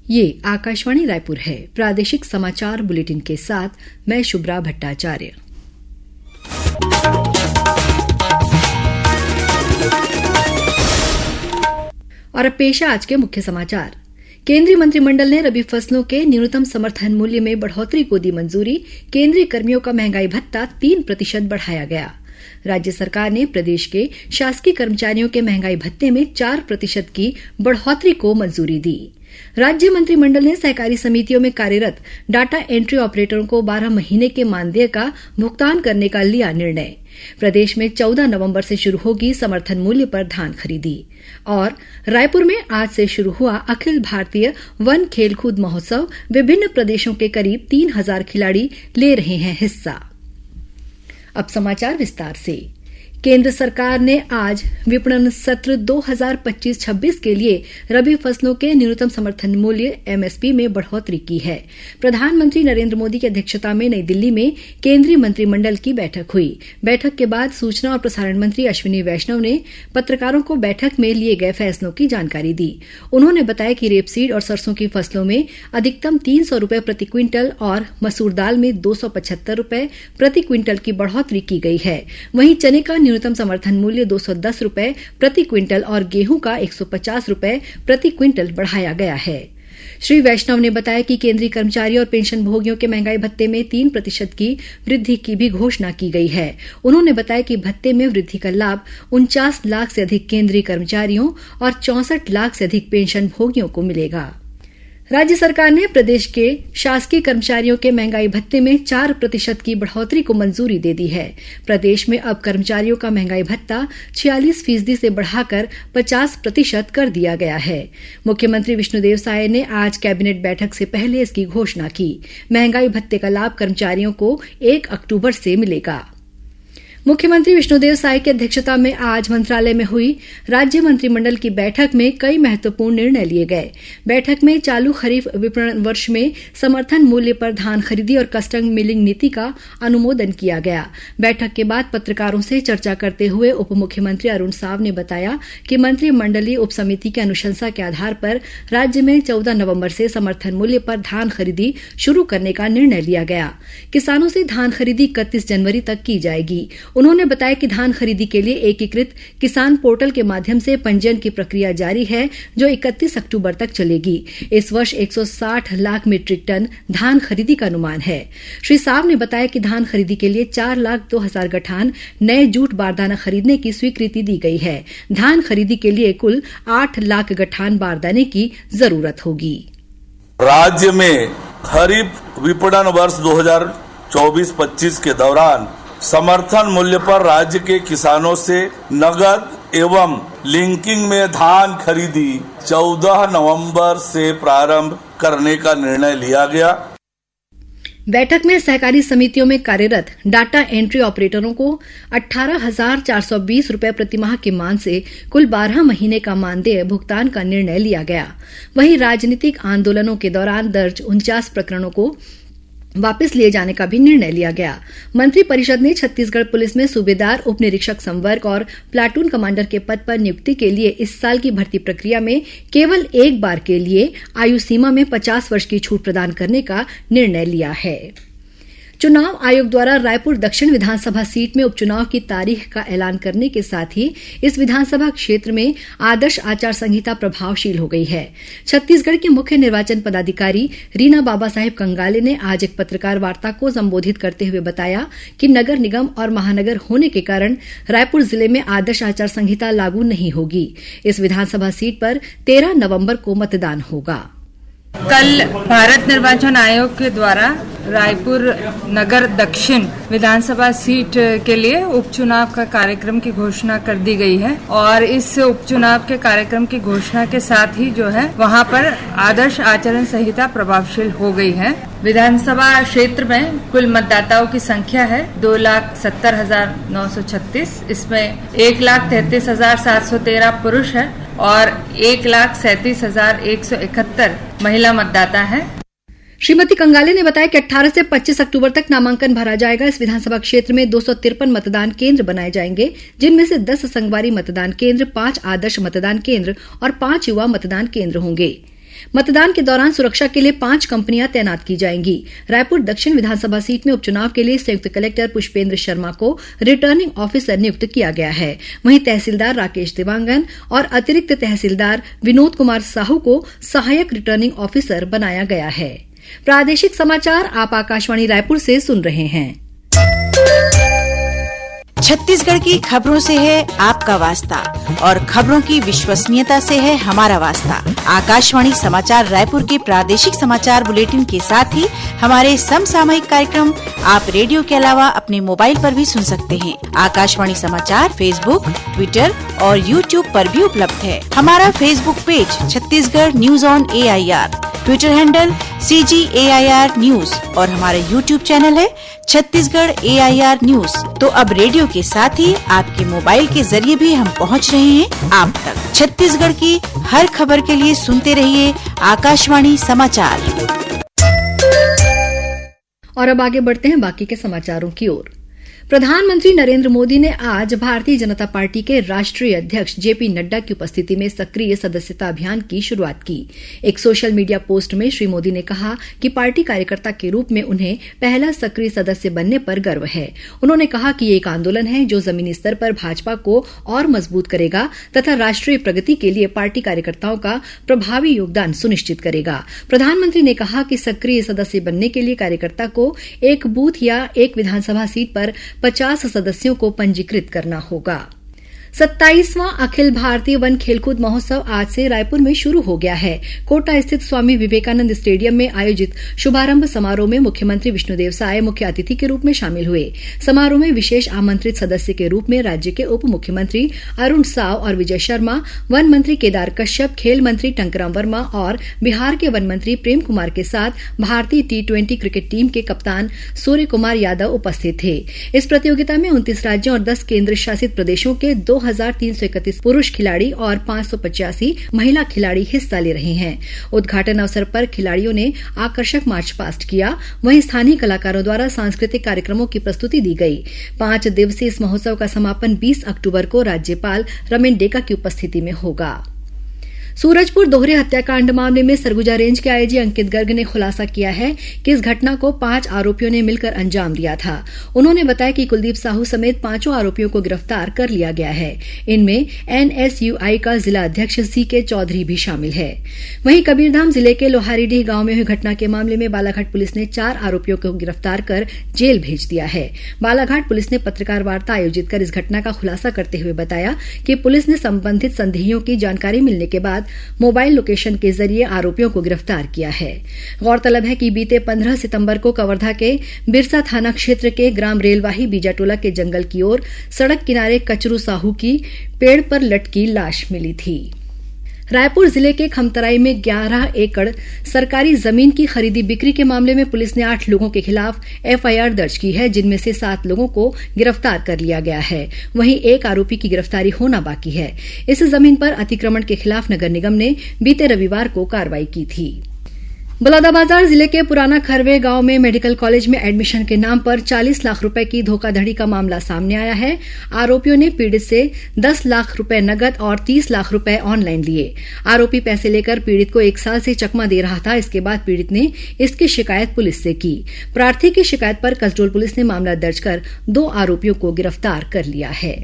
ये आकाशवाणी रायपुर है। प्रादेशिक समाचार बुलेटिन के साथ मैं शुभ्रा भट्टाचार्य। और अब पेश है आज के मुख्य समाचार। केंद्रीय मंत्रिमंडल ने रबी फसलों के न्यूनतम समर्थन मूल्य में बढ़ोतरी को दी मंजूरी। केंद्रीय कर्मियों का महंगाई भत्ता 3% बढ़ाया गया। राज्य सरकार ने प्रदेश के शासकीय कर्मचारियों के महंगाई भत्ते में 4% की बढ़ोतरी को मंजूरी दी। राज्य मंत्रिमंडल ने सहकारी समितियों में कार्यरत डाटा एंट्री ऑपरेटरों को 12 महीने के मानदेय का भुगतान करने का लिया निर्णय। प्रदेश में 14 नवंबर से शुरू होगी समर्थन मूल्य पर धान खरीदी। और रायपुर में आज से शुरू हुआ अखिल भारतीय वन खेलकूद महोत्सव। विभिन्न प्रदेशों के करीब 3000 खिलाड़ी ले रहे हैं हिस्सा। अब समाचार विस्तार से। केंद्र सरकार ने आज विपणन सत्र 2025-26 के लिए रबी फसलों के न्यूनतम समर्थन मूल्य एमएसपी में बढ़ोतरी की है। प्रधानमंत्री नरेंद्र मोदी की अध्यक्षता में नई दिल्ली में केंद्रीय मंत्रिमंडल की बैठक हुई। बैठक के बाद सूचना और प्रसारण मंत्री अश्विनी वैष्णव ने पत्रकारों को बैठक में लिए गए फैसलों की जानकारी दी। उन्होंने बताया कि रेपसीड और सरसों की फसलों में अधिकतम 300 रुपए प्रति क्विंटल और मसूर दाल में 275 रुपए प्रति क्विंटल की बढ़ोतरी की गई है। वहीं चने का न्यूनतम समर्थन मूल्य 210 रुपए प्रति क्विंटल और गेहूं का 150 रुपए प्रति क्विंटल बढ़ाया गया है। श्री वैष्णव ने बताया कि केंद्रीय कर्मचारियों और पेंशन भोगियों के महंगाई भत्ते में 3% की वृद्धि की भी घोषणा की गई है। उन्होंने बताया कि भत्ते में वृद्धि का लाभ 49 लाख से अधिक केंद्रीय कर्मचारियों और 64 लाख से अधिक पेंशन भोगियों को मिलेगा। राज्य सरकार ने प्रदेश के शासकीय कर्मचारियों के महंगाई भत्ते में 4% की बढ़ोतरी को मंजूरी दे दी है। प्रदेश में अब कर्मचारियों का महंगाई भत्ता 46% से बढ़ाकर 50% कर दिया गया है। मुख्यमंत्री विष्णुदेव साय ने आज कैबिनेट बैठक से पहले इसकी घोषणा की। महंगाई भत्ते का लाभ कर्मचारियों को 1 अक्टूबर से मिलेगा। मुख्यमंत्री विष्णुदेव साय की अध्यक्षता में आज मंत्रालय में हुई राज्य मंत्रिमंडल की बैठक में कई महत्वपूर्ण निर्णय लिए गए। बैठक में चालू खरीफ विपणन वर्ष में समर्थन मूल्य पर धान खरीदी और कस्टम मिलिंग नीति का अनुमोदन किया गया। बैठक के बाद पत्रकारों से चर्चा करते हुए उप मुख्यमंत्री अरुण साव ने बताया कि मंत्रिमंडलीय उप समिति की अनुशंसा के आधार पर राज्य में 14 नवंबर से समर्थन मूल्य पर धान खरीदी शुरू करने का निर्णय लिया गया। किसानों से धान खरीदी 31 जनवरी तक की जाएगी। उन्होंने बताया कि धान खरीदी के लिए एकीकृत किसान पोर्टल के माध्यम से पंजीयन की प्रक्रिया जारी है, जो 31 अक्टूबर तक चलेगी। इस वर्ष 160 लाख मीट्रिक टन धान खरीदी का अनुमान है। श्री साव ने बताया कि धान खरीदी के लिए 4,02,000 गठान नए जूट बारदाना खरीदने की स्वीकृति दी गई है। धान खरीदी के लिए कुल 8 लाख गठान बारदाने की जरूरत होगी। राज्य में खरीफ विपणन वर्ष 2024-25 के दौरान समर्थन मूल्य पर राज्य के किसानों से नगद एवं लिंकिंग में धान खरीदी 14 नवंबर से प्रारंभ करने का निर्णय लिया गया। बैठक में सहकारी समितियों में कार्यरत डाटा एंट्री ऑपरेटरों को 18,420 रुपए प्रतिमाह के मान से कुल 12 महीने का मानदेय भुगतान का निर्णय लिया गया। वहीं राजनीतिक आंदोलनों के दौरान दर्ज 49 प्रकरणों को वापस लिए जाने का भी निर्णय लिया गया। मंत्रिपरिषद ने छत्तीसगढ़ पुलिस में सूबेदार, उप निरीक्षक संवर्ग और प्लाटून कमांडर के पद पर नियुक्ति के लिए इस साल की भर्ती प्रक्रिया में केवल एक बार के लिए आयु सीमा में 50 वर्ष की छूट प्रदान करने का निर्णय लिया है। चुनाव आयोग द्वारा रायपुर दक्षिण विधानसभा सीट में उपचुनाव की तारीख का ऐलान करने के साथ ही इस विधानसभा क्षेत्र में आदर्श आचार संहिता प्रभावशील हो गई है। छत्तीसगढ़ के मुख्य निर्वाचन पदाधिकारी रीना बाबा साहेब कंगाले ने आज एक पत्रकार वार्ता को संबोधित करते हुए बताया कि नगर निगम और महानगर होने के कारण रायपुर जिले में आदर्श आचार संहिता लागू नहीं होगी। इस विधानसभा सीट पर 13 नवंबर को मतदान होगा। कल भारत निर्वाचन आयोग के द्वारा रायपुर नगर दक्षिण विधानसभा सीट के लिए उपचुनाव का कार्यक्रम की घोषणा कर दी गई है और इस उपचुनाव के कार्यक्रम की घोषणा के साथ ही जो है वहां पर आदर्श आचरण संहिता प्रभावशील हो गई है। विधानसभा क्षेत्र में कुल मतदाताओं की संख्या है 2,70,936। इसमें 1,33,713 पुरुष है और 1,37,171 महिला मतदाता है। श्रीमती कंगाले ने बताया कि 18 से 25 अक्टूबर तक नामांकन भरा जाएगा। इस विधानसभा क्षेत्र में 253 मतदान केंद्र बनाए जाएंगे, जिनमें से 10 संगवारी मतदान केंद्र, 5 आदर्श मतदान केंद्र और 5 युवा मतदान केंद्र होंगे। मतदान के दौरान सुरक्षा के लिए 5 कंपनियां तैनात की जाएंगी। रायपुर दक्षिण विधानसभा सीट में उपचुनाव के लिए संयुक्त कलेक्टर पुष्पेंद्र शर्मा को रिटर्निंग ऑफिसर नियुक्त किया गया है। वहीं तहसीलदार राकेश देवांगन और अतिरिक्त तहसीलदार विनोद कुमार साहू को सहायक रिटर्निंग ऑफिसर बनाया गया है। प्रादेशिक समाचार आप आकाशवाणी रायपुर से सुन रहे हैं। छत्तीसगढ़ की खबरों से है आपका वास्ता और खबरों की विश्वसनीयता से है हमारा वास्ता। आकाशवाणी समाचार रायपुर के प्रादेशिक समाचार बुलेटिन के साथ ही हमारे समसामयिक कार्यक्रम आप रेडियो के अलावा अपने मोबाइल पर भी सुन सकते हैं। आकाशवाणी समाचार फेसबुक, ट्विटर और यूट्यूब पर भी उपलब्ध है। हमारा Facebook page Chhattisgarh news on AIR, Twitter handle CGAIR news और हमारा यूट्यूब चैनल है छत्तीसगढ़ AIR न्यूज। तो अब रेडियो के साथ ही आपके मोबाइल के जरिए भी हम पहुंच रहे हैं आप तक। छत्तीसगढ़ की हर खबर के लिए सुनते रहिए आकाशवाणी समाचार। और अब आगे बढ़ते हैं बाकी के समाचारों की ओर। प्रधानमंत्री नरेंद्र मोदी ने आज भारतीय जनता पार्टी के राष्ट्रीय अध्यक्ष JP नड्डा की उपस्थिति में सक्रिय सदस्यता अभियान की शुरुआत की। एक सोशल मीडिया पोस्ट में श्री मोदी ने कहा कि पार्टी कार्यकर्ता के रूप में उन्हें पहला सक्रिय सदस्य बनने पर गर्व है। उन्होंने कहा कि ये एक आंदोलन है जो जमीनी स्तर पर भाजपा को और मजबूत करेगा तथा राष्ट्रीय प्रगति के लिए पार्टी कार्यकर्ताओं का प्रभावी योगदान सुनिश्चित करेगा। प्रधानमंत्री ने कहा कि सक्रिय सदस्य बनने के लिए कार्यकर्ता को एक बूथ या एक विधानसभा सीट पर 50 सदस्यों को पंजीकृत करना होगा। 27वां अखिल भारतीय वन खेलकूद महोत्सव आज से रायपुर में शुरू हो गया है। कोटा स्थित स्वामी विवेकानंद स्टेडियम में आयोजित शुभारंभ समारोह में मुख्यमंत्री विष्णुदेव साय मुख्य अतिथि के रूप में शामिल हुए। समारोह में विशेष आमंत्रित सदस्य के रूप में राज्य के उप मुख्यमंत्री अरुण साव और विजय शर्मा, वन मंत्री केदार कश्यप, खेल मंत्री टंकराम वर्मा और बिहार के वन मंत्री प्रेम कुमार के साथ भारतीय T20 क्रिकेट टीम के कप्तान सूर्य कुमार यादव उपस्थित थे। इस प्रतियोगिता में 29 राज्यों और 10 केंद्र शासित प्रदेशों के 2331 पुरुष खिलाड़ी और 585 महिला खिलाड़ी हिस्सा ले रहे हैं। उद्घाटन अवसर पर खिलाड़ियों ने आकर्षक मार्च पास्ट किया। वहीं स्थानीय कलाकारों द्वारा सांस्कृतिक कार्यक्रमों की प्रस्तुति दी गई। 5 दिवसीय इस महोत्सव का समापन 20 अक्टूबर को राज्यपाल रमेन डेका की उपस्थिति में होगा। सूरजपुर दोहरे हत्याकांड मामले में सरगुजा रेंज के आईजी अंकित गर्ग ने खुलासा किया है कि इस घटना को 5 आरोपियों ने मिलकर अंजाम दिया था। उन्होंने बताया कि कुलदीप साहू समेत 5 आरोपियों को गिरफ्तार कर लिया गया है। इनमें NSUI का जिला अध्यक्ष CK चौधरी भी शामिल है। वहीं कबीरधाम जिले के लोहारीडीह गांव में हुई घटना के मामले में बालाघाट पुलिस ने 4 आरोपियों को गिरफ्तार कर जेल भेज दिया है। बालाघाट पुलिस ने पत्रकार वार्ता आयोजित कर इस घटना का खुलासा करते हुए बताया कि पुलिस ने संबंधित संदेहियों की जानकारी मिलने के बाद मोबाइल लोकेशन के जरिए आरोपियों को गिरफ्तार किया है। गौरतलब है कि बीते 15 सितंबर को कवर्धा के बिरसा थाना क्षेत्र के ग्राम रेलवाही बीजाटोला के जंगल की ओर सड़क किनारे कचरू साहू की पेड़ पर लटकी लाश मिली थी। रायपुर जिले के खमतराई में 11 एकड़ सरकारी जमीन की खरीदी बिक्री के मामले में पुलिस ने 8 लोगों के खिलाफ FIR दर्ज की है, जिनमें से 7 लोगों को गिरफ्तार कर लिया गया है। वहीं एक आरोपी की गिरफ्तारी होना बाकी है। इस जमीन पर अतिक्रमण के खिलाफ नगर निगम ने बीते रविवार को कार्रवाई की थी। बलौदाबाजार जिले के पुराना खरवे गांव में मेडिकल कॉलेज में एडमिशन के नाम पर 40 लाख रुपए की धोखाधड़ी का मामला सामने आया है। आरोपियों ने पीड़ित से 10 लाख रुपए नगद और 30 लाख रुपए ऑनलाइन लिए। आरोपी पैसे लेकर पीड़ित को 1 साल से चकमा दे रहा था। इसके बाद पीड़ित ने इसकी शिकायत पुलिस से की। प्रार्थी की शिकायत पर कसडोल पुलिस ने मामला दर्ज कर 2 आरोपियों को गिरफ्तार कर लिया है।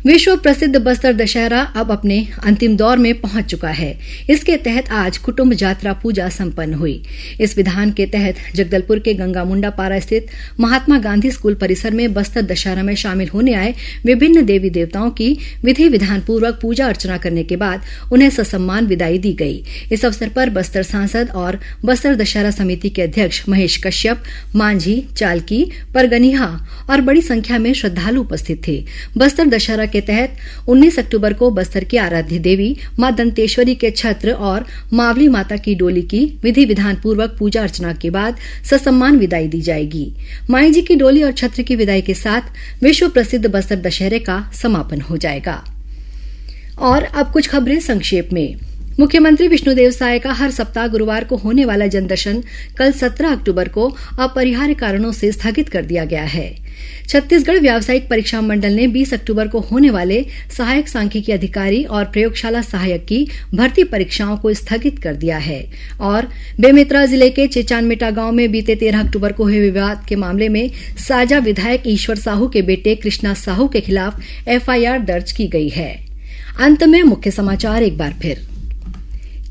विश्व प्रसिद्ध बस्तर दशहरा अब अपने अंतिम दौर में पहुंच चुका है। इसके तहत आज कुटुंब जात्रा पूजा संपन्न हुई। इस विधान के तहत जगदलपुर के गंगा मुंडा पारा स्थित महात्मा गांधी स्कूल परिसर में बस्तर दशहरा में शामिल होने आए विभिन्न देवी देवताओं की विधि विधान पूर्वक पूजा अर्चना करने के बाद उन्हें ससम्मान विदाई दी गई। इस अवसर पर बस्तर सांसद और बस्तर दशहरा समिति के अध्यक्ष महेश कश्यप, मांझी, चालकी, परगनिहा और बड़ी संख्या में श्रद्धालु उपस्थित थे। बस्तर दशहरा के तहत 19 अक्टूबर को बस्तर की आराध्य देवी मां दंतेश्वरी के छत्र और मावली माता की डोली की विधि विधान पूर्वक पूजा अर्चना के बाद ससम्मान विदाई दी जाएगी। माई जी की डोली और छत्र की विदाई के साथ विश्व प्रसिद्ध बस्तर दशहरे का समापन हो जाएगा। और अब कुछ खबरें संक्षेप में। मुख्यमंत्री विष्णुदेव साय का हर सप्ताह गुरुवार को होने वाला जनदर्शन कल 17 अक्टूबर को अपरिहार्य कारणों से स्थगित कर दिया गया है। छत्तीसगढ़ व्यावसायिक परीक्षा मंडल ने 20 अक्टूबर को होने वाले सहायक सांख्यिकी अधिकारी और प्रयोगशाला सहायक की भर्ती परीक्षाओं को स्थगित कर दिया है। और बेमेतरा जिले के चेचानमेटा गांव में बीते 13 अक्टूबर को हुए विवाद के मामले में साजा विधायक ईश्वर साहू के बेटे कृष्णा साहू के खिलाफ एफआईआर दर्ज की गई है। अंत में मुख्य समाचार एक बार फिर।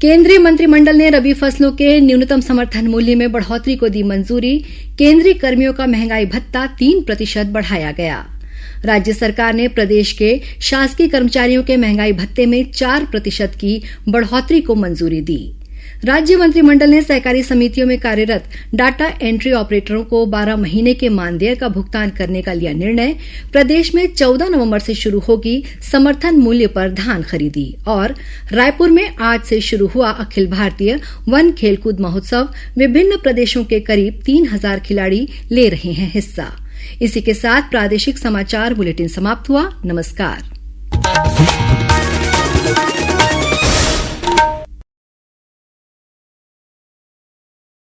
केंद्रीय मंत्रिमंडल ने रबी फसलों के न्यूनतम समर्थन मूल्य में बढ़ोतरी को दी मंजूरी। केंद्रीय कर्मियों का महंगाई भत्ता 3% बढ़ाया गया। राज्य सरकार ने प्रदेश के शासकीय कर्मचारियों के महंगाई भत्ते में 4% की बढ़ोतरी को मंजूरी दी। राज्य मंत्रिमंडल ने सहकारी समितियों में कार्यरत डाटा एंट्री ऑपरेटरों को 12 महीने के मानदेय का भुगतान करने का लिया निर्णय। प्रदेश में 14 नवंबर से शुरू होगी समर्थन मूल्य पर धान खरीदी। और रायपुर में आज से शुरू हुआ अखिल भारतीय वन खेलकूद महोत्सव। विभिन्न प्रदेशों के करीब 3000 खिलाड़ी ले रहे हैं हिस्सा। इसी के साथ प्रादेशिक समाचार बुलेटिन समाप्त हुआ। नमस्कार।